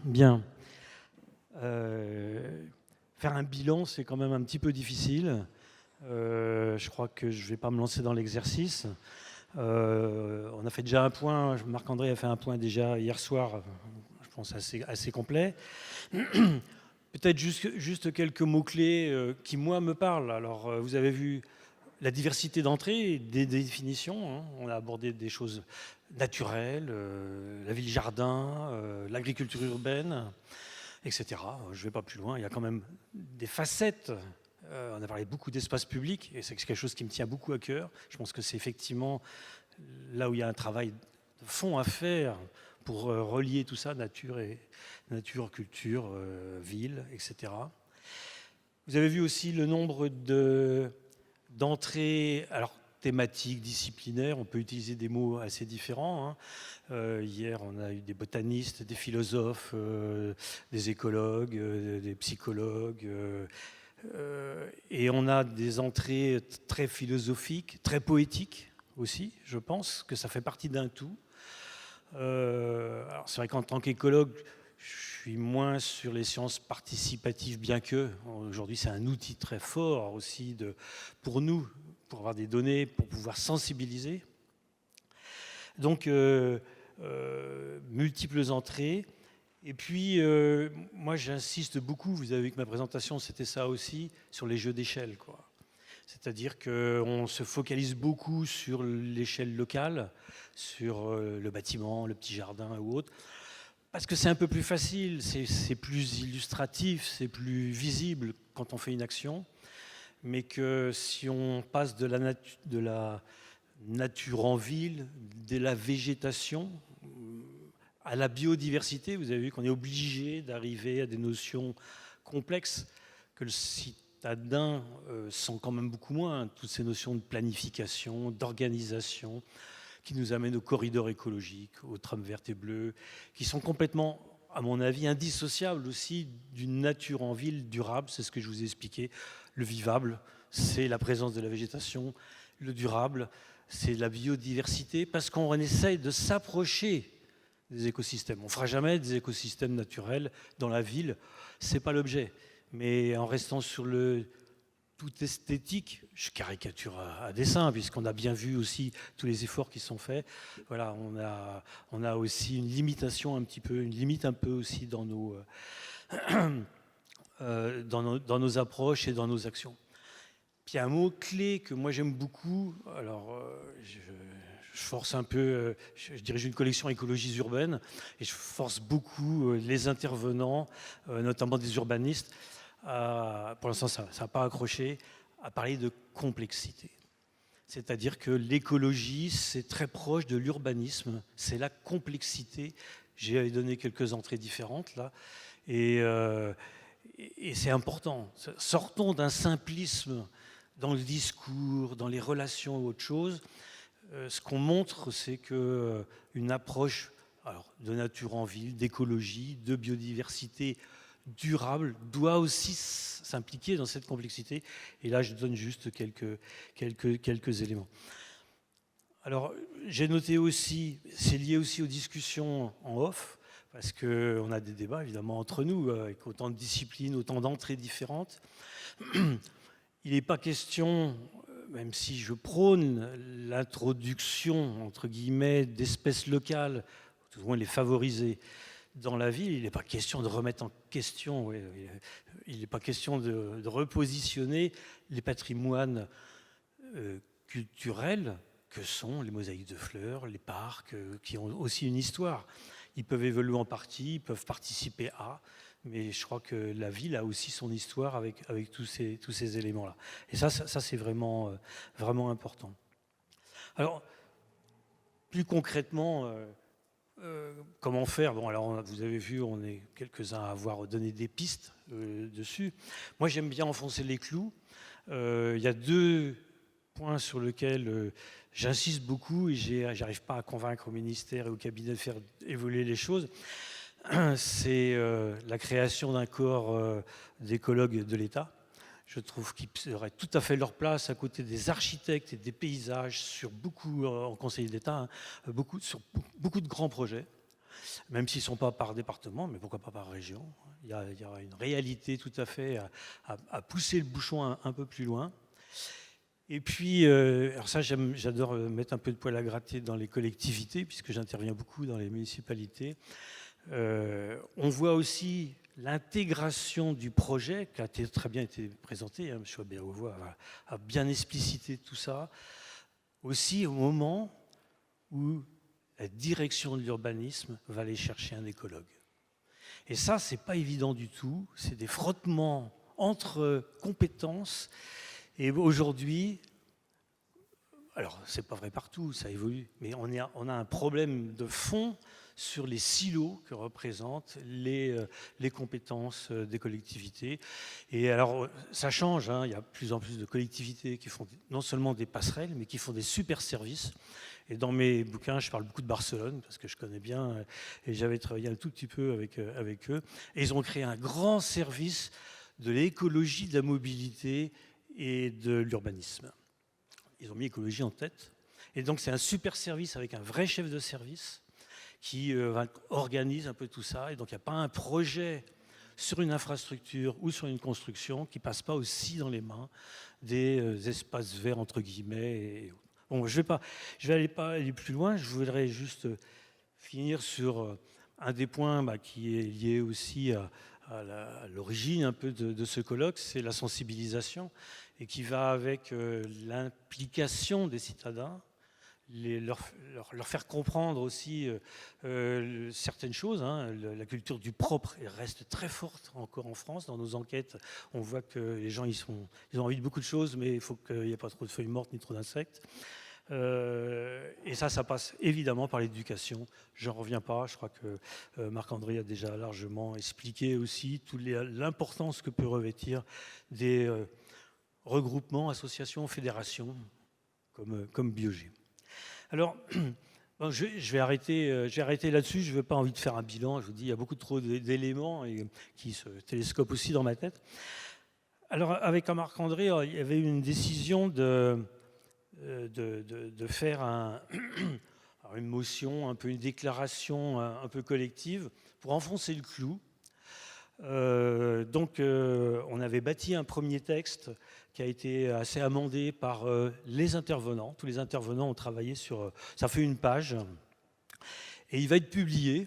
Bien. Faire un bilan, c'est quand même un petit peu difficile. Je crois que je ne vais pas me lancer dans l'exercice. On a fait déjà un point, Marc-André a fait un point déjà hier soir, je pense assez complet. Peut-être juste quelques mots-clés qui, moi, me parlent. Alors, vous avez vu la diversité d'entrées, des définitions. Hein. On a abordé des choses naturelles, la ville-jardin, l'agriculture urbaine, etc. Je ne vais pas plus loin. Il y a quand même des facettes. On a parlé beaucoup d'espace public, et c'est quelque chose qui me tient beaucoup à cœur. Je pense que c'est effectivement là où il y a un travail de fond à faire pour relier tout ça, nature, culture, ville, etc. Vous avez vu aussi le nombre d'entrées, alors thématiques, disciplinaires, on peut utiliser des mots assez différents. Hein. Hier, on a eu des botanistes, des philosophes, des écologues, des psychologues, et on a des entrées très philosophiques, très poétiques aussi, je pense que ça fait partie d'un tout. Alors c'est vrai qu'en tant qu'écologue, je suis moins sur les sciences participatives, bien que aujourd'hui c'est un outil très fort aussi pour nous, pour avoir des données, pour pouvoir sensibiliser. Donc multiples entrées. Et puis moi j'insiste beaucoup, vous avez vu que ma présentation c'était ça aussi, sur les jeux d'échelle, quoi. C'est-à-dire qu'on se focalise beaucoup sur l'échelle locale, sur le bâtiment, le petit jardin ou autre, parce que c'est un peu plus facile, c'est plus illustratif, c'est plus visible quand on fait une action, mais que si on passe de la nature en ville, de la végétation à la biodiversité, vous avez vu qu'on est obligé d'arriver à des notions complexes que le citadin sent quand même beaucoup moins, toutes ces notions de planification, d'organisation, qui nous amènent aux corridors écologiques, aux trams vertes et bleues, qui sont complètement, à mon avis, indissociables aussi d'une nature en ville durable. C'est ce que je vous ai expliqué. Le vivable, c'est la présence de la végétation. Le durable, c'est la biodiversité, parce qu'on essaye de s'approcher des écosystèmes. On ne fera jamais des écosystèmes naturels dans la ville, ce n'est pas l'objet. Mais en restant sur le tout esthétique, je caricature à dessein, puisqu'on a bien vu aussi tous les efforts qui sont faits. Voilà, on a aussi une limitation un petit peu, une limite un peu aussi dans dans nos approches et dans nos actions. Puis il y a un mot clé que moi j'aime beaucoup. Alors, je force un peu, je dirige une collection écologies urbaines, et je force beaucoup les intervenants, notamment des urbanistes, pour l'instant ça n'a pas accroché, à parler de complexité. C'est-à-dire que l'écologie, c'est très proche de l'urbanisme, c'est la complexité. J'ai donné quelques entrées différentes là, et c'est important. Sortons d'un simplisme dans le discours, dans les relations ou autre chose. Ce qu'on montre, c'est qu'une approche de nature en ville, d'écologie, de biodiversité durable doit aussi s'impliquer dans cette complexité. Et là, je donne juste quelques éléments. Alors, j'ai noté aussi, c'est lié aussi aux discussions en off, parce qu'on a des débats évidemment entre nous, avec autant de disciplines, autant d'entrées différentes. Il n'est pas question, même si je prône l'introduction, entre guillemets, d'espèces locales, tout au moins les favoriser dans la ville, il n'est pas question de remettre en question, il n'est pas question de repositionner les patrimoines culturels que sont les mosaïques de fleurs, les parcs, qui ont aussi une histoire. Ils peuvent évoluer en partie, ils peuvent participer à, mais je crois que la ville a aussi son histoire avec tous ces éléments-là. Et ça c'est vraiment important. Alors, plus concrètement, comment faire? Bon, alors vous avez vu, on est quelques-uns à avoir donné des pistes dessus. Moi, j'aime bien enfoncer les clous. Il y a deux points sur lesquels j'insiste beaucoup et j'arrive pas à convaincre au ministère et au cabinet de faire évoluer les choses. C'est la création d'un corps d'écologues de l'État. Je trouve qu'ils auraient tout à fait leur place à côté des architectes et des paysages sur beaucoup, en Conseil d'État, sur beaucoup de grands projets. même s'ils ne sont pas par département, mais pourquoi pas par région. Il y a une réalité tout à fait à pousser le bouchon un peu plus loin. Et puis, alors ça, j'adore mettre un peu de poil à gratter dans les collectivités, puisque j'interviens beaucoup dans les municipalités. On voit aussi l'intégration du projet, qui a très bien été présenté. M. Aubert-Auvois a bien explicité tout ça. Aussi au moment où la direction de l'urbanisme va aller chercher un écologue. Et ça, c'est pas évident du tout. C'est des frottements entre compétences. Et aujourd'hui, alors c'est pas vrai partout, ça évolue, mais on a un problème de fond sur les silos que représentent les compétences des collectivités. Et alors, ça change, hein, il y a de plus en plus de collectivités qui font non seulement des passerelles, mais qui font des super services. Et dans mes bouquins, je parle beaucoup de Barcelone, parce que je connais bien, et j'avais travaillé un tout petit peu avec eux. Et ils ont créé un grand service de l'écologie, de la mobilité et de l'urbanisme. Ils ont mis écologie en tête. Et donc, c'est un super service avec un vrai chef de service qui organise un peu tout ça. Et donc, il n'y a pas un projet sur une infrastructure ou sur une construction qui ne passe pas aussi dans les mains des espaces verts, entre guillemets. Bon, je vais pas aller plus loin. Je voudrais juste finir sur un des points qui est lié aussi à l'origine un peu de ce colloque, c'est la sensibilisation, et qui va avec l'implication des citadins, leur faire comprendre aussi certaines choses. Hein. La culture du propre reste très forte encore en France. Dans nos enquêtes, on voit que les gens ils ont envie de beaucoup de choses, mais il faut qu'il n'y ait pas trop de feuilles mortes ni trop d'insectes. Et ça passe évidemment par l'éducation. Je n'en reviens pas, je crois que Marc-André a déjà largement expliqué aussi l'importance que peut revêtir des regroupements, associations, fédérations comme Biogé. Alors, je vais arrêter là-dessus, je n'ai pas envie de faire un bilan, je vous dis, il y a beaucoup trop d'éléments qui se télescopent aussi dans ma tête. Alors, avec Marc-André, il y avait une décision de faire une motion, un peu une déclaration un peu collective pour enfoncer le clou. Donc on avait bâti un premier texte qui a été assez amendé par les intervenants. Tous les intervenants ont travaillé sur... Ça fait une page. Et il va être publié,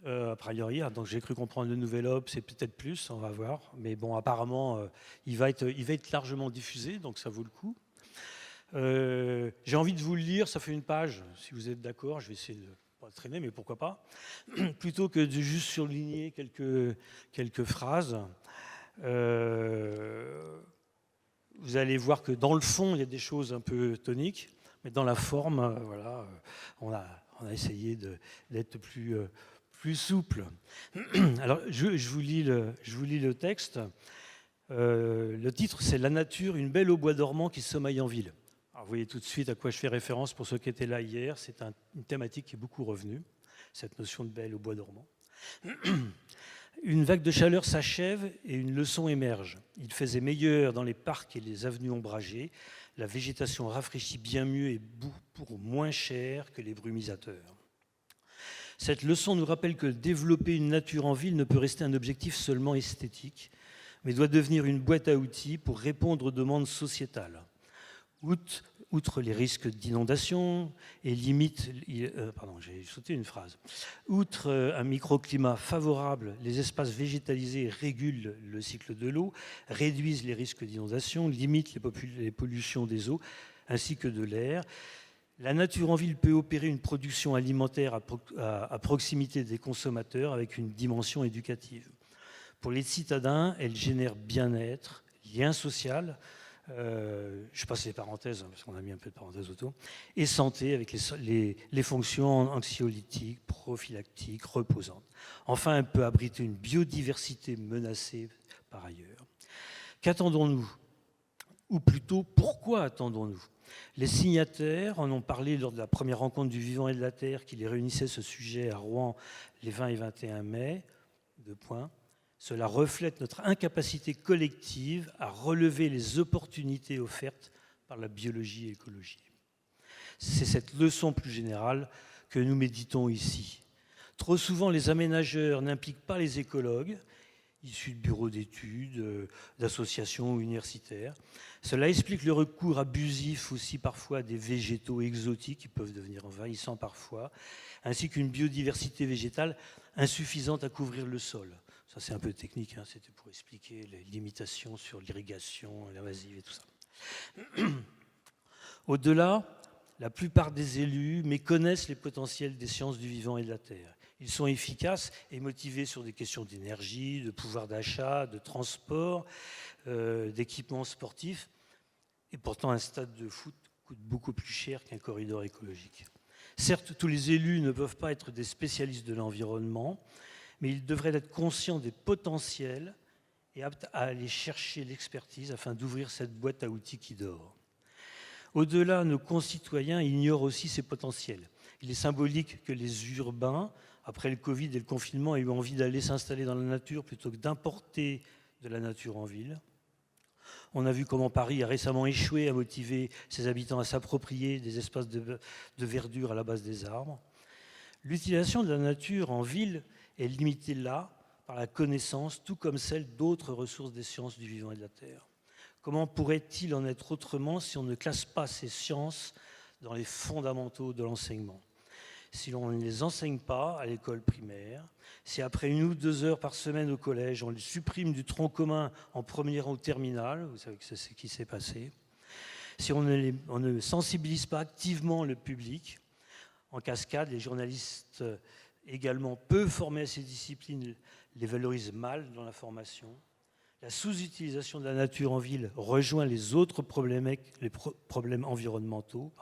a priori. Donc j'ai cru comprendre le Nouvel Obs, c'est peut-être plus, on va voir. Mais bon, apparemment, il va être largement diffusé, donc ça vaut le coup. J'ai envie de vous le lire, ça fait une page, si vous êtes d'accord, je vais essayer de ne pas traîner, mais pourquoi pas. Plutôt que de juste surligner quelques phrases, vous allez voir que dans le fond, il y a des choses un peu toniques, mais dans la forme, voilà, on a essayé d'être plus souple. Alors, je vous lis le texte. Le titre, c'est « La nature, une belle au bois dormant qui sommeille en ville ». Alors, vous voyez tout de suite à quoi je fais référence pour ceux qui étaient là hier. C'est une thématique qui est beaucoup revenue, cette notion de belle au bois dormant. Une vague de chaleur s'achève et une leçon émerge. Il faisait meilleur dans les parcs et les avenues ombragées. La végétation rafraîchit bien mieux et pour moins cher que les brumisateurs. Cette leçon nous rappelle que développer une nature en ville ne peut rester un objectif seulement esthétique, mais doit devenir une boîte à outils pour répondre aux demandes sociétales. Outre les risques d'inondation et j'ai sauté une phrase. Outre un microclimat favorable, les espaces végétalisés régulent le cycle de l'eau, réduisent les risques d'inondation, limitent les pollutions des eaux ainsi que de l'air. La nature en ville peut opérer une production alimentaire à proximité des consommateurs avec une dimension éducative. Pour les citadins, elle génère bien-être, lien social, je passe les parenthèses, parce qu'on a mis un peu de parenthèses autour, et santé avec les fonctions anxiolytiques, prophylactiques, reposantes. Enfin, elle peut abriter une biodiversité menacée par ailleurs. Qu'attendons-nous ? Ou plutôt, pourquoi attendons-nous ? Les signataires en ont parlé lors de la première rencontre du vivant et de la terre qui les réunissait ce sujet à Rouen les 20 et 21 mai. Cela reflète notre incapacité collective à relever les opportunités offertes par la biologie et l'écologie. C'est cette leçon plus générale que nous méditons ici. Trop souvent, les aménageurs n'impliquent pas les écologues, issus de bureaux d'études, d'associations universitaires. Cela explique le recours abusif aussi parfois à des végétaux exotiques qui peuvent devenir envahissants parfois, ainsi qu'une biodiversité végétale insuffisante à couvrir le sol. Ça c'est un peu technique, hein, c'était pour expliquer les limitations sur l'irrigation, l'invasive et tout ça. Au-delà, la plupart des élus méconnaissent les potentiels des sciences du vivant et de la terre. Ils sont efficaces et motivés sur des questions d'énergie, de pouvoir d'achat, de transport, d'équipements sportifs. Et pourtant, un stade de foot coûte beaucoup plus cher qu'un corridor écologique. Certes, tous les élus ne peuvent pas être des spécialistes de l'environnement, mais ils devraient être conscients des potentiels et aptes à aller chercher l'expertise afin d'ouvrir cette boîte à outils qui dort. Au-delà, nos concitoyens ignorent aussi ces potentiels. Il est symbolique que les urbains, après le Covid et le confinement, aient eu envie d'aller s'installer dans la nature plutôt que d'importer de la nature en ville. On a vu comment Paris a récemment échoué à motiver ses habitants à s'approprier des espaces de verdure à la base des arbres. L'utilisation de la nature en ville est limitée là par la connaissance, tout comme celle d'autres ressources des sciences du vivant et de la terre. Comment pourrait-il en être autrement si on ne classe pas ces sciences dans les fondamentaux de l'enseignement ? Si l'on ne les enseigne pas à l'école primaire, si après 1 ou 2 heures par semaine au collège, on les supprime du tronc commun en première ou terminale, vous savez que c'est ce qui s'est passé, si on ne sensibilise pas activement le public, en cascade, les journalistes également peu formés à ces disciplines les valorisent mal dans la formation. La sous-utilisation de la nature en ville rejoint les autres problèmes environnementaux.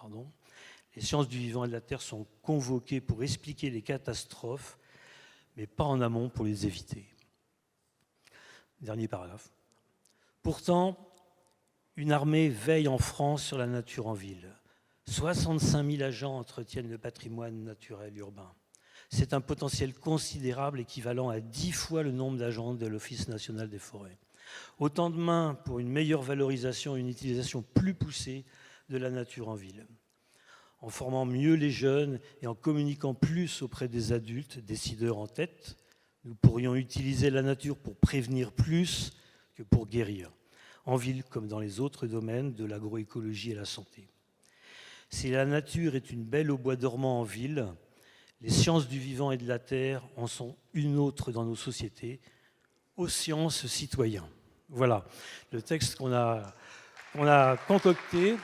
Les sciences du vivant et de la terre sont convoquées pour expliquer les catastrophes, mais pas en amont pour les éviter. Dernier paragraphe. Pourtant, une armée veille en France sur la nature en ville. 65 000 agents entretiennent le patrimoine naturel urbain. C'est un potentiel considérable équivalent à 10 fois le nombre d'agents de l'Office national des forêts. Autant de mains pour une meilleure valorisation et une utilisation plus poussée de la nature en ville. En formant mieux les jeunes et en communiquant plus auprès des adultes, décideurs en tête, nous pourrions utiliser la nature pour prévenir plus que pour guérir, en ville comme dans les autres domaines de l'agroécologie et la santé. Si la nature est une belle au bois dormant en ville, les sciences du vivant et de la terre en sont une autre dans nos sociétés, aux sciences citoyens. Voilà le texte qu'on a concocté.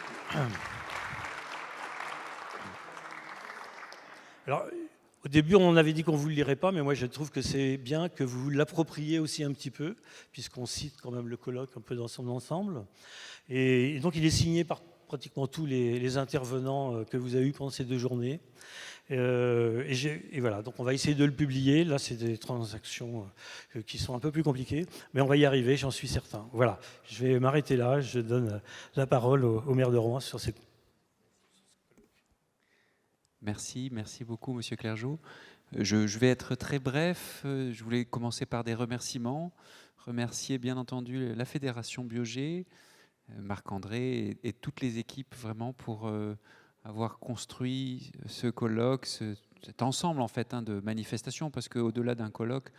Alors, au début, on avait dit qu'on ne vous le lirait pas, mais moi, je trouve que c'est bien que vous l'appropriez aussi un petit peu, puisqu'on cite quand même le colloque un peu dans son ensemble. Et donc, il est signé par pratiquement tous les intervenants que vous avez eus pendant ces 2 journées. Et voilà, donc on va essayer de le publier. Là, c'est des transactions qui sont un peu plus compliquées, mais on va y arriver, j'en suis certain. Voilà, je vais m'arrêter là. Je donne la parole au maire de Rouen sur ces... Merci beaucoup, Monsieur Clergeau. Je vais être très bref. Je voulais commencer par des remerciements. Remercier, bien entendu, la Fédération Biogé, Marc-André et toutes les équipes, vraiment, pour avoir construit ce colloque, cet ensemble, en fait, de manifestations, parce qu'au-delà d'un colloque,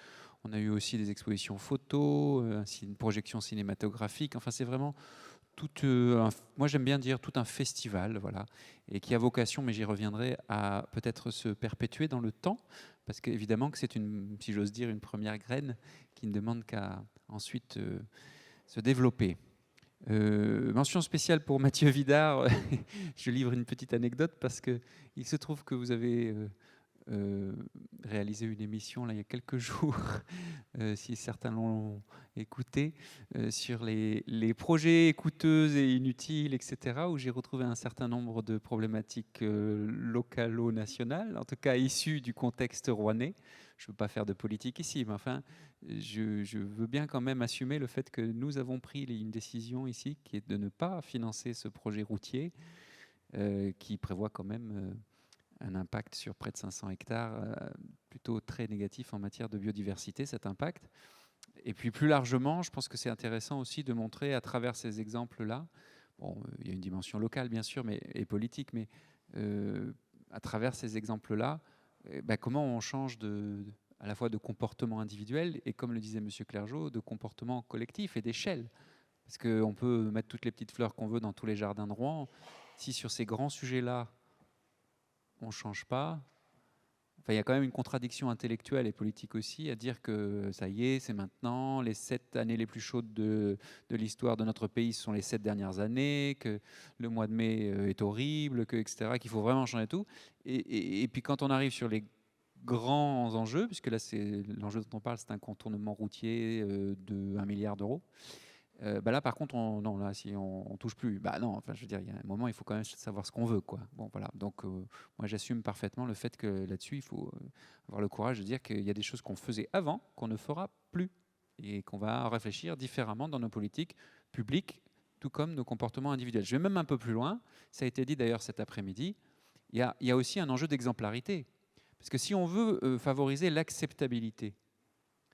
on a eu aussi des expositions photos, une projection cinématographique. Enfin, c'est vraiment... moi j'aime bien dire tout un festival, voilà, et qui a vocation, mais j'y reviendrai, à peut-être se perpétuer dans le temps, parce qu'évidemment que c'est si j'ose dire, une première graine qui ne demande qu'à ensuite se développer. Mention spéciale pour Mathieu Vidard. Je livre une petite anecdote parce que il se trouve que vous avez réalisé une émission là, il y a quelques jours, si certains l'ont écouté, sur les projets coûteux et inutiles, etc., où j'ai retrouvé un certain nombre de problématiques localo-nationales, en tout cas issues du contexte rouennais. Je ne veux pas faire de politique ici, mais enfin, je veux bien quand même assumer le fait que nous avons pris une décision ici qui est de ne pas financer ce projet routier qui prévoit quand même un impact sur près de 500 hectares, plutôt très négatif en matière de biodiversité, cet impact. Et puis plus largement, je pense que c'est intéressant aussi de montrer à travers ces exemples-là, bon, il y a une dimension locale bien sûr et politique, mais à travers ces exemples-là, comment on change à la fois de comportement individuel et, comme le disait M. Clergeau, de comportement collectif et d'échelle. Parce qu'on peut mettre toutes les petites fleurs qu'on veut dans tous les jardins de Rouen. Si sur ces grands sujets-là, on ne change pas, il y a quand même une contradiction intellectuelle et politique aussi à dire que ça y est, c'est maintenant, les 7 années les plus chaudes de l'histoire de notre pays sont les 7 dernières années, que le mois de mai est horrible, etc., qu'il faut vraiment changer tout. Et puis quand on arrive sur les grands enjeux, puisque là, l'enjeu dont on parle, c'est un contournement routier de 1 milliard d'euros. Là, par contre, si on touche plus, non, enfin, je veux dire, il y a un moment, il faut quand même savoir ce qu'on veut, quoi. Bon, voilà. Donc, moi, j'assume parfaitement le fait que là-dessus, il faut avoir le courage de dire qu'il y a des choses qu'on faisait avant, qu'on ne fera plus, et qu'on va réfléchir différemment dans nos politiques publiques, tout comme nos comportements individuels. Je vais même un peu plus loin. Ça a été dit d'ailleurs cet après-midi. Il y a aussi un enjeu d'exemplarité, parce que si on veut favoriser l'acceptabilité,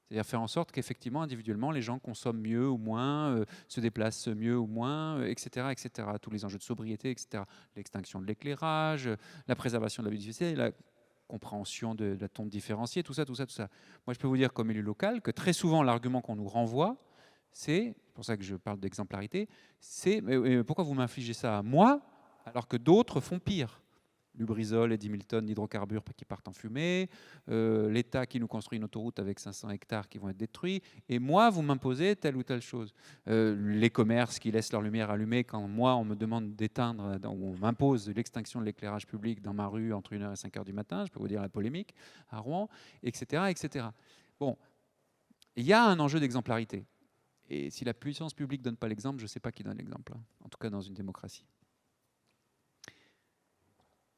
c'est-à-dire faire en sorte qu'effectivement, individuellement, les gens consomment mieux ou moins, se déplacent mieux ou moins, etc., etc. Tous les enjeux de sobriété, etc. L'extinction de l'éclairage, la préservation de la biodiversité, la compréhension de la tombe différenciée, tout ça. Moi, je peux vous dire, comme élu local, que très souvent, l'argument qu'on nous renvoie, c'est pour ça que je parle d'exemplarité, c'est mais pourquoi vous m'infligez ça à moi alors que d'autres font pire ? Lubrizol et 10 000 tonnes d'hydrocarbures qui partent en fumée, l'État qui nous construit une autoroute avec 500 hectares qui vont être détruits, et moi, vous m'imposez telle ou telle chose. Les commerces qui laissent leur lumière allumée quand moi, on me demande d'éteindre, ou on m'impose l'extinction de l'éclairage public dans ma rue entre 1h et 5h du matin, je peux vous dire la polémique, à Rouen, etc. etc. Bon, il y a un enjeu d'exemplarité. Et si la puissance publique ne donne pas l'exemple, je ne sais pas qui donne l'exemple, en tout cas dans une démocratie.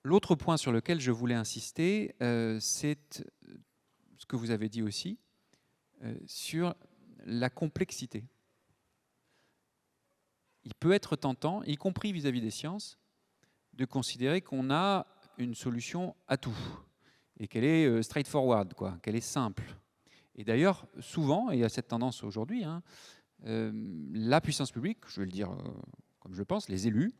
L'autre point sur lequel je voulais insister, c'est ce que vous avez dit aussi, sur la complexité. Il peut être tentant, y compris vis-à-vis des sciences, de considérer qu'on a une solution à tout et qu'elle est straightforward, qu'elle est simple. Et d'ailleurs, souvent, et il y a cette tendance aujourd'hui, la puissance publique, je vais le dire comme je le pense, les élus,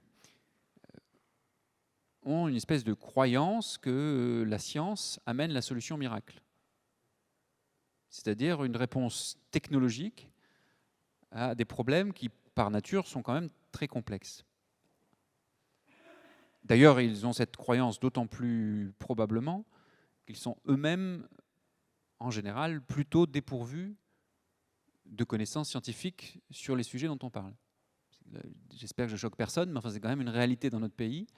ont une espèce de croyance que la science amène la solution miracle. C'est-à-dire une réponse technologique à des problèmes qui, par nature, sont quand même très complexes. D'ailleurs, ils ont cette croyance d'autant plus probablement qu'ils sont eux-mêmes, en général, plutôt dépourvus de connaissances scientifiques sur les sujets dont on parle. J'espère que je choque personne, mais enfin, c'est quand même une réalité dans notre pays.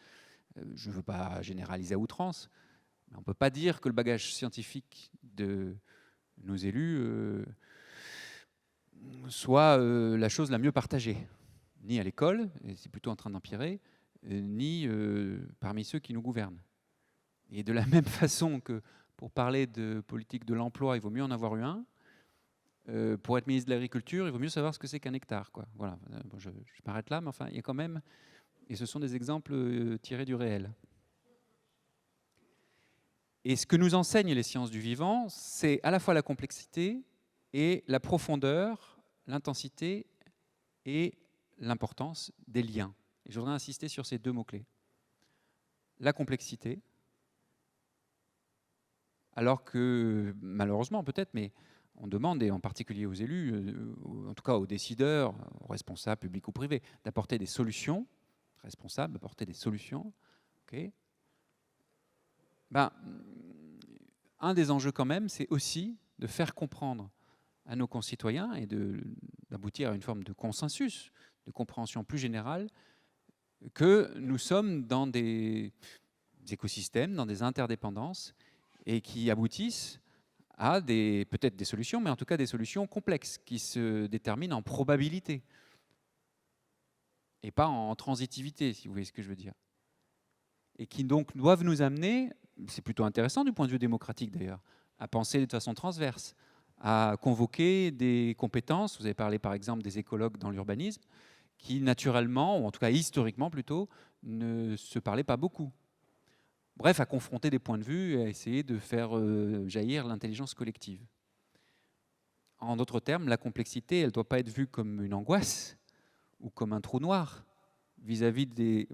Je ne veux pas généraliser à outrance, mais on ne peut pas dire que le bagage scientifique de nos élus soit la chose la mieux partagée, ni à l'école, et c'est plutôt en train d'empirer, ni parmi ceux qui nous gouvernent. Et de la même façon que pour parler de politique de l'emploi, il vaut mieux en avoir eu un, pour être ministre de l'Agriculture, il vaut mieux savoir ce que c'est qu'un hectare. Voilà. Bon, je m'arrête là, mais enfin, il y a quand même... Et ce sont des exemples tirés du réel. Et ce que nous enseignent les sciences du vivant, c'est à la fois la complexité et la profondeur, l'intensité et l'importance des liens. Et je voudrais insister sur ces deux mots-clés. La complexité, alors que, malheureusement peut-être, mais on demande, et en particulier aux élus, en tout cas aux décideurs, aux responsables publics ou privés, d'apporter des solutions, responsables, d'apporter des solutions. Okay. Un des enjeux quand même, c'est aussi de faire comprendre à nos concitoyens et d'aboutir à une forme de consensus, de compréhension plus générale, que nous sommes dans des écosystèmes, dans des interdépendances, et qui aboutissent à peut-être des solutions, mais en tout cas des solutions complexes, qui se déterminent en probabilité, et pas en transitivité, si vous voyez ce que je veux dire. Et qui donc doivent nous amener, c'est plutôt intéressant du point de vue démocratique d'ailleurs, à penser de façon transverse, à convoquer des compétences. Vous avez parlé par exemple des écologues dans l'urbanisme, qui naturellement, ou en tout cas historiquement plutôt, ne se parlaient pas beaucoup. Bref, à confronter des points de vue et à essayer de faire jaillir l'intelligence collective. En d'autres termes, la complexité, elle ne doit pas être vue comme une angoisse ou comme un trou noir vis-à-vis des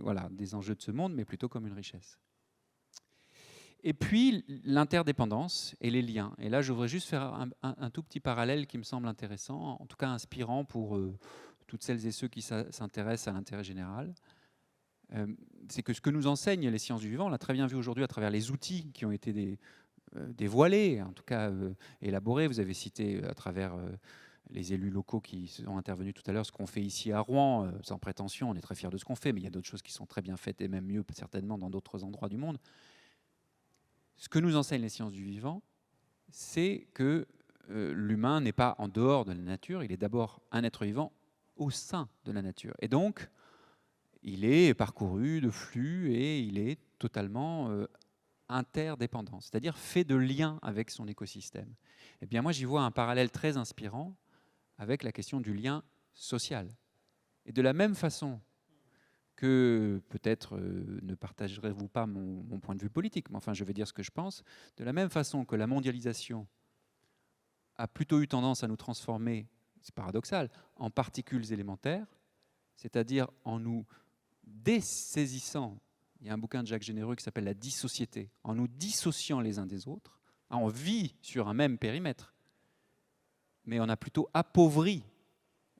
enjeux de ce monde, mais plutôt comme une richesse. Et puis l'interdépendance et les liens. Et là, je voudrais juste faire un tout petit parallèle qui me semble intéressant, en tout cas inspirant pour toutes celles et ceux qui s'intéressent à l'intérêt général. C'est que ce que nous enseignent les sciences du vivant, on l'a très bien vu aujourd'hui à travers les outils qui ont été dévoilés, en tout cas élaborés. Vous avez cité à travers les élus locaux qui sont intervenus tout à l'heure ce qu'on fait ici à Rouen, sans prétention, on est très fiers de ce qu'on fait, mais il y a d'autres choses qui sont très bien faites et même mieux certainement dans d'autres endroits du monde. Ce que nous enseignent les sciences du vivant, c'est que l'humain n'est pas en dehors de la nature, il est d'abord un être vivant au sein de la nature. Et donc, il est parcouru de flux et il est totalement interdépendant, c'est-à-dire fait de liens avec son écosystème. Eh bien, moi, j'y vois un parallèle très inspirant avec la question du lien social. Et de la même façon que peut-être ne partagerez-vous pas mon point de vue politique, mais enfin je vais dire ce que je pense, de la même façon que la mondialisation a plutôt eu tendance à nous transformer, c'est paradoxal, en particules élémentaires, c'est-à-dire en nous dessaisissant, il y a un bouquin de Jacques Généreux qui s'appelle La dissociété, en nous dissociant les uns des autres, on vit sur un même périmètre, mais on a plutôt appauvri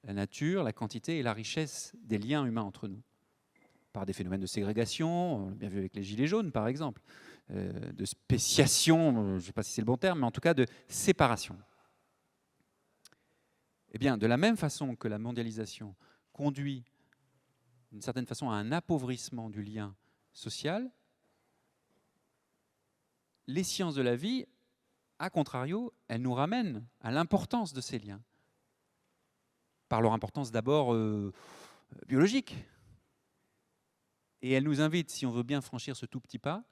la nature, la quantité et la richesse des liens humains entre nous, par des phénomènes de ségrégation, on l'a bien vu avec les gilets jaunes par exemple, de spéciation, je ne sais pas si c'est le bon terme, mais en tout cas de séparation. Eh bien, de la même façon que la mondialisation conduit d'une certaine façon à un appauvrissement du lien social, les sciences de la vie, à contrario, elles nous ramènent à l'importance de ces liens, par leur importance d'abord biologique. Et elle nous invite, si on veut bien franchir ce tout petit pas,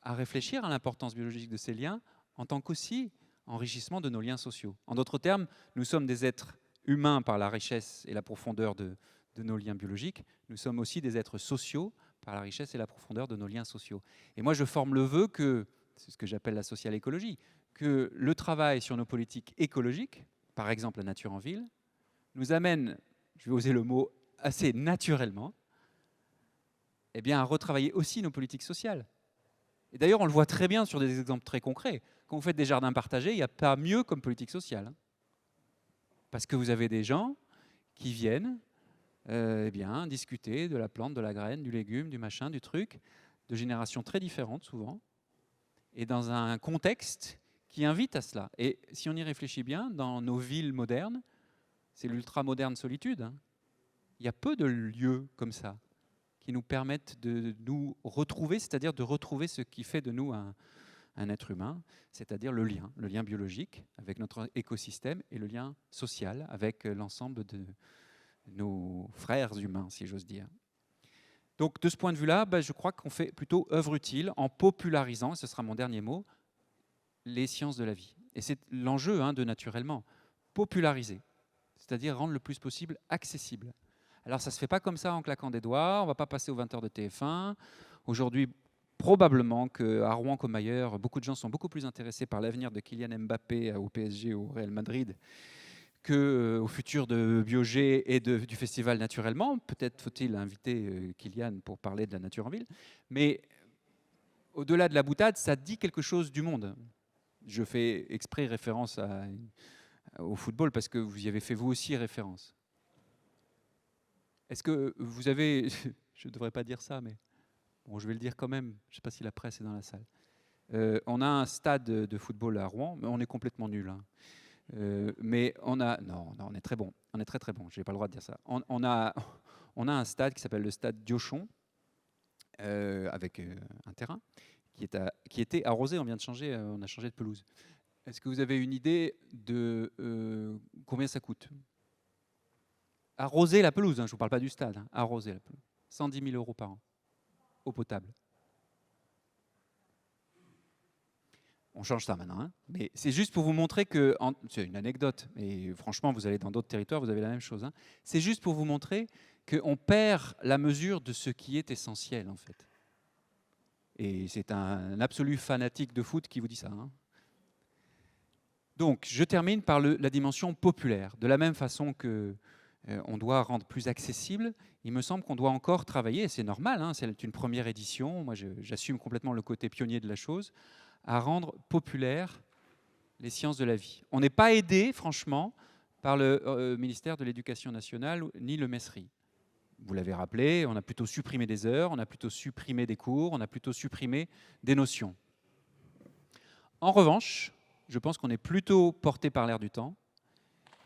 à réfléchir à l'importance biologique de ces liens en tant qu'aussi enrichissement de nos liens sociaux. En d'autres termes, nous sommes des êtres humains par la richesse et la profondeur de nos liens biologiques. Nous sommes aussi des êtres sociaux par la richesse et la profondeur de nos liens sociaux. Et moi, je forme le vœu que, c'est ce que j'appelle la social écologie, que le travail sur nos politiques écologiques, par exemple la nature en ville, nous amène, je vais oser le mot, assez naturellement, eh bien, à retravailler aussi nos politiques sociales. Et d'ailleurs, on le voit très bien sur des exemples très concrets. Quand vous faites des jardins partagés, il n'y a pas mieux comme politique sociale. Parce que vous avez des gens qui viennent eh bien, discuter de la plante, de la graine, du légume, du machin, du truc, de générations très différentes souvent, et dans un contexte qui invite à cela. Et si on y réfléchit bien, dans nos villes modernes, c'est l'ultra-moderne solitude. Hein. Il y a peu de lieux comme ça qui nous permettent de nous retrouver, c'est-à-dire de retrouver ce qui fait de nous un être humain, c'est-à-dire le lien biologique avec notre écosystème et le lien social avec l'ensemble de nos frères humains, si j'ose dire. Donc de ce point de vue-là, je crois qu'on fait plutôt œuvre utile en popularisant, ce sera mon dernier mot, les sciences de la vie. Et c'est l'enjeu de naturellement, populariser, c'est-à-dire rendre le plus possible accessible. Alors ça ne se fait pas comme ça en claquant des doigts, on ne va pas passer aux 20h de TF1. Aujourd'hui, probablement qu'à Rouen comme ailleurs, beaucoup de gens sont beaucoup plus intéressés par l'avenir de Kylian Mbappé au PSG ou au Real Madrid qu'au futur de Biogé et du festival Naturellement. Peut-être faut-il inviter Kylian pour parler de la nature en ville. Mais au-delà de la boutade, ça dit quelque chose du monde. Je fais exprès référence au football parce que vous y avez fait vous aussi référence. Est-ce que vous avez... Je ne devrais pas dire ça, mais bon, je vais le dire quand même. Je ne sais pas si la presse est dans la salle. On a un stade de football à Rouen, mais on est complètement nul. Hein. Mais on a... Non, on est très bon. On est très très bon. Je n'ai pas le droit de dire ça. On a un stade qui s'appelle le stade Diochon, avec un terrain qui était arrosé. On vient de changer, on a changé de pelouse. Est-ce que vous avez une idée de combien ça coûte ? Arroser la pelouse, je ne vous parle pas du stade, arroser la pelouse. 110 000 € par an, eau potable. On change ça maintenant, mais c'est juste pour vous montrer que, c'est une anecdote, et franchement, vous allez dans d'autres territoires, vous avez la même chose. C'est juste pour vous montrer qu'on perd la mesure de ce qui est essentiel, en fait. Et c'est un absolu fanatique de foot qui vous dit ça. Donc, je termine par la dimension populaire. De la même façon que On doit rendre plus accessible. Il me semble qu'on doit encore travailler, et c'est normal, hein, c'est une première édition, moi j'assume complètement le côté pionnier de la chose, à rendre populaire les sciences de la vie. On n'est pas aidé, franchement, par le ministère de l'Éducation nationale ni le MESRI. Vous l'avez rappelé, on a plutôt supprimé des heures, on a plutôt supprimé des cours, on a plutôt supprimé des notions. En revanche, je pense qu'on est plutôt porté par l'air du temps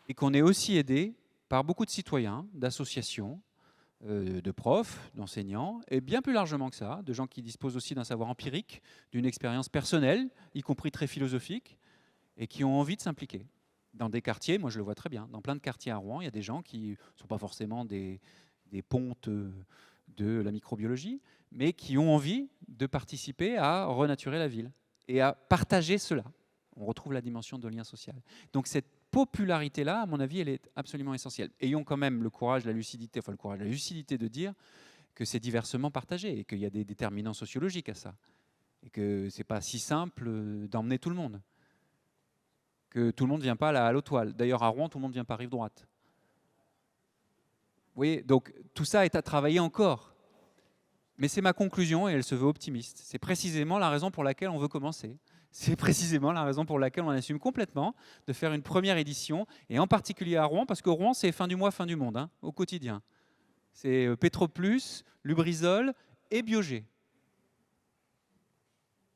et qu'on est aussi aidé par beaucoup de citoyens, d'associations, de profs, d'enseignants, et bien plus largement que ça, de gens qui disposent aussi d'un savoir empirique, d'une expérience personnelle, y compris très philosophique, et qui ont envie de s'impliquer. Dans des quartiers, moi je le vois très bien, dans plein de quartiers à Rouen, il y a des gens qui ne sont pas forcément des pontes de la microbiologie, mais qui ont envie de participer à renaturer la ville et à partager cela. On retrouve la dimension de lien social. Donc cette popularité-là, à mon avis, elle est absolument essentielle. Ayons quand même le courage, la lucidité de dire que c'est diversement partagé et qu'il y a des déterminants sociologiques à ça. Et que ce n'est pas si simple d'emmener tout le monde. Que tout le monde ne vient pas à l'eau toile. D'ailleurs, à Rouen, tout le monde ne vient pas rive droite. Vous voyez, donc tout ça est à travailler encore. Mais c'est ma conclusion et elle se veut optimiste. C'est précisément la raison pour laquelle on veut commencer. C'est précisément la raison pour laquelle on assume complètement de faire une première édition, et en particulier à Rouen, parce que Rouen, c'est fin du mois, fin du monde, hein, au quotidien. C'est Petroplus, Lubrizol et Biogé.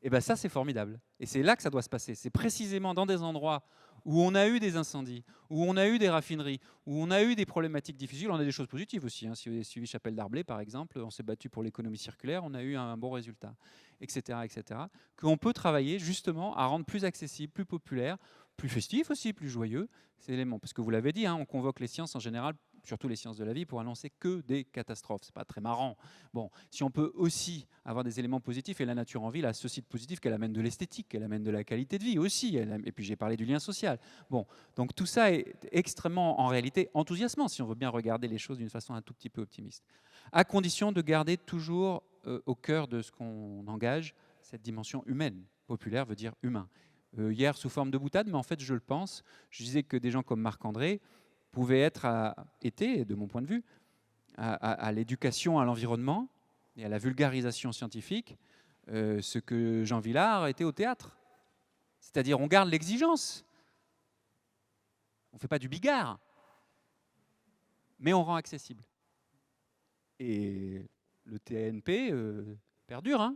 Et bien ça, c'est formidable. Et c'est là que ça doit se passer. C'est précisément dans des endroits où on a eu des incendies, où on a eu des raffineries, où on a eu des problématiques difficiles. On a des choses positives aussi. Hein. Si vous avez suivi Chapelle Darblay, par exemple, on s'est battu pour l'économie circulaire, on a eu un bon résultat, etc. etc. Qu'on peut travailler justement à rendre plus accessible, plus populaire, plus festif aussi, plus joyeux ces éléments. Parce que vous l'avez dit, hein, on convoque les sciences en général, surtout les sciences de la vie, pour annoncer que des catastrophes. C'est pas très marrant. Bon, si on peut aussi avoir des éléments positifs, et la nature en ville a ceci de positif qu'elle amène de l'esthétique, qu'elle amène de la qualité de vie aussi, et puis j'ai parlé du lien social. Bon, donc tout ça est extrêmement, en réalité, enthousiasmant, si on veut bien regarder les choses d'une façon un tout petit peu optimiste, à condition de garder toujours au cœur de ce qu'on engage cette dimension humaine. Populaire veut dire humain. Hier, sous forme de boutade, mais en fait, je le pense, je disais que des gens comme Marc-André pouvaient été, de mon point de vue, à l'éducation à l'environnement et à la vulgarisation scientifique, ce que Jean Vilar était au théâtre. C'est-à-dire, on garde l'exigence. On ne fait pas du bigard, mais on rend accessible. Et le TNP perdure. Hein,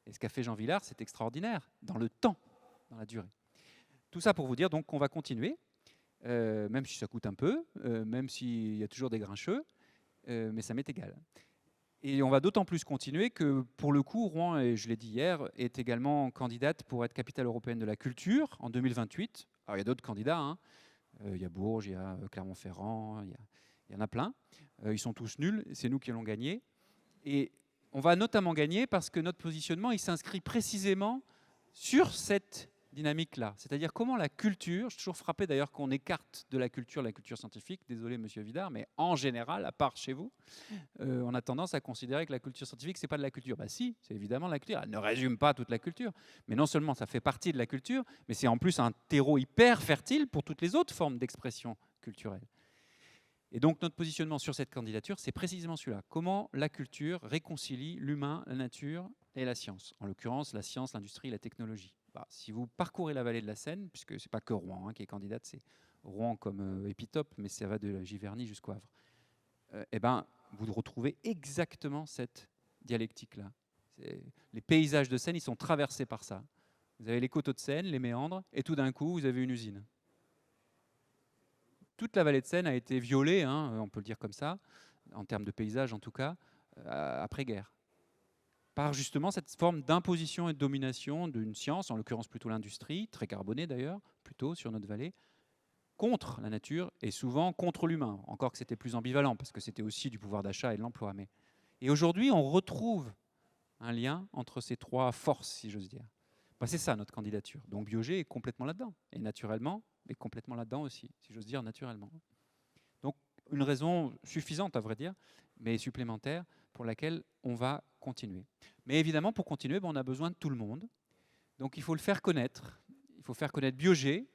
et ce qu'a fait Jean Vilar, c'est extraordinaire, dans le temps, dans la durée. Tout ça pour vous dire donc qu'on va continuer, même si ça coûte un peu, même s'il y a toujours des grincheux, mais ça m'est égal. Et on va d'autant plus continuer que, pour le coup, Rouen, et je l'ai dit hier, est également candidate pour être capitale européenne de la culture en 2028. Alors il y a d'autres candidats, hein. Il y a Bourges, il y a Clermont-Ferrand, il y en a plein. Ils sont tous nuls, c'est nous qui allons gagner. Et on va notamment gagner parce que notre positionnement, il s'inscrit précisément sur cette dynamique-là. C'est-à-dire comment la culture, je suis toujours frappé d'ailleurs qu'on écarte de la culture scientifique, désolé monsieur Vidard, mais en général, à part chez vous, on a tendance à considérer que la culture scientifique, c'est pas de la culture. Bah si, c'est évidemment de la culture. Elle ne résume pas toute la culture, mais non seulement ça fait partie de la culture, mais c'est en plus un terreau hyper fertile pour toutes les autres formes d'expression culturelle. Et donc notre positionnement sur cette candidature, c'est précisément celui-là. Comment la culture réconcilie l'humain, la nature et la science. En l'occurrence, la science, l'industrie, la technologie. Bah, si vous parcourez la vallée de la Seine, puisque c'est pas que Rouen qui est candidate, c'est Rouen comme épitope, mais ça va de Giverny jusqu'au Havre. Eh ben, vous retrouvez exactement cette dialectique-là. Les paysages de Seine, ils sont traversés par ça. Vous avez les coteaux de Seine, les méandres, et tout d'un coup, vous avez une usine. Toute la vallée de Seine a été violée, hein, on peut le dire comme ça, en termes de paysage en tout cas, après-guerre. Par justement cette forme d'imposition et de domination d'une science, en l'occurrence plutôt l'industrie, très carbonée d'ailleurs, plutôt sur notre vallée, contre la nature et souvent contre l'humain. Encore que c'était plus ambivalent, parce que c'était aussi du pouvoir d'achat et de l'emploi. Et aujourd'hui, on retrouve un lien entre ces trois forces, si j'ose dire. Bah, c'est ça notre candidature. Donc Biogé est complètement là-dedans. Et naturellement, est complètement là-dedans aussi, si j'ose dire naturellement. Donc une raison suffisante, à vrai dire, mais supplémentaire, pour laquelle on va continuer. Mais évidemment, pour continuer, on a besoin de tout le monde. Donc il faut le faire connaître. Il faut faire connaître Biogé.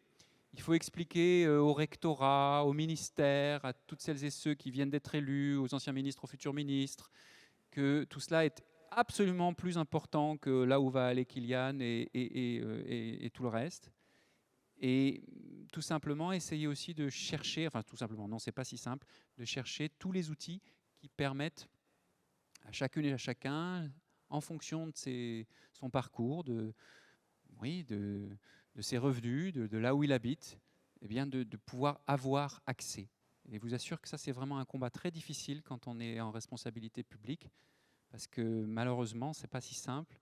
Il faut expliquer au rectorat, au ministère, à toutes celles et ceux qui viennent d'être élus, aux anciens ministres, aux futurs ministres, que tout cela est absolument plus important que là où va aller Kylian et tout le reste. Et tout simplement essayer aussi de chercher, enfin tout simplement, non, c'est pas si simple, de chercher tous les outils qui permettent à chacune et à chacun, en fonction de son parcours, de ses revenus, de là où il habite, eh bien de pouvoir avoir accès. Et je vous assure que ça, c'est vraiment un combat très difficile quand on est en responsabilité publique, parce que malheureusement, ce n'est pas si simple.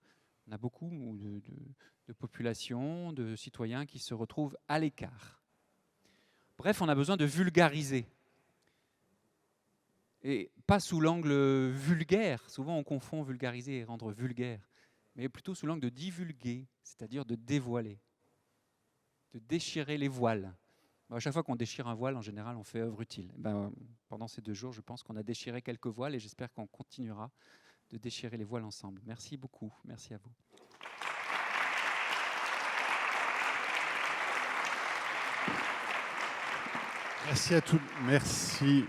On a beaucoup de populations, de citoyens qui se retrouvent à l'écart. Bref, on a besoin de vulgariser. Et pas sous l'angle vulgaire. Souvent, on confond vulgariser et rendre vulgaire. Mais plutôt sous l'angle de divulguer, c'est-à-dire de dévoiler, de déchirer les voiles. À chaque fois qu'on déchire un voile, en général, on fait œuvre utile. Pendant ces 2 jours, je pense qu'on a déchiré quelques voiles et j'espère qu'on continuera de déchirer les voiles ensemble. Merci beaucoup. Merci à vous. Merci à tous. Merci.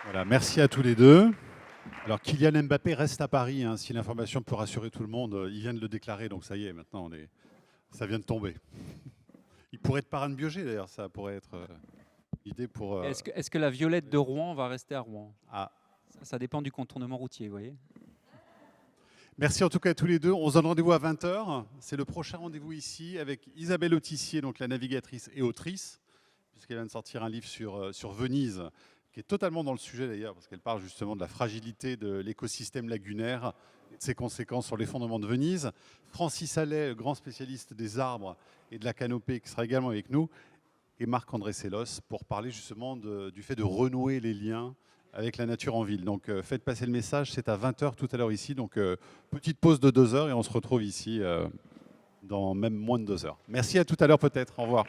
Voilà, merci à tous les deux. Alors, Kylian Mbappé reste à Paris, hein, si l'information peut rassurer tout le monde. Il vient de le déclarer, donc ça y est, maintenant, ça vient de tomber. Il pourrait être parrain de Biogé, d'ailleurs, ça pourrait être l'idée pour... Est-ce que la Violette de Rouen va rester à Rouen? Ah. Ça dépend du contournement routier, vous voyez. Merci en tout cas à tous les deux. On se donne rendez-vous à 20h. C'est le prochain rendez-vous ici avec Isabelle Autissier, donc la navigatrice et autrice, puisqu'elle vient de sortir un livre sur Venise, qui est totalement dans le sujet d'ailleurs, parce qu'elle parle justement de la fragilité de l'écosystème lagunaire et de ses conséquences sur l'effondrement de Venise. Francis Allais, grand spécialiste des arbres et de la canopée, qui sera également avec nous, et Marc-André Sellos pour parler justement du fait de renouer les liens avec la nature en ville. Donc faites passer le message, c'est à 20h tout à l'heure ici, donc petite pause de 2 heures et on se retrouve ici dans même moins de 2 heures. Merci à tout à l'heure peut-être, au revoir.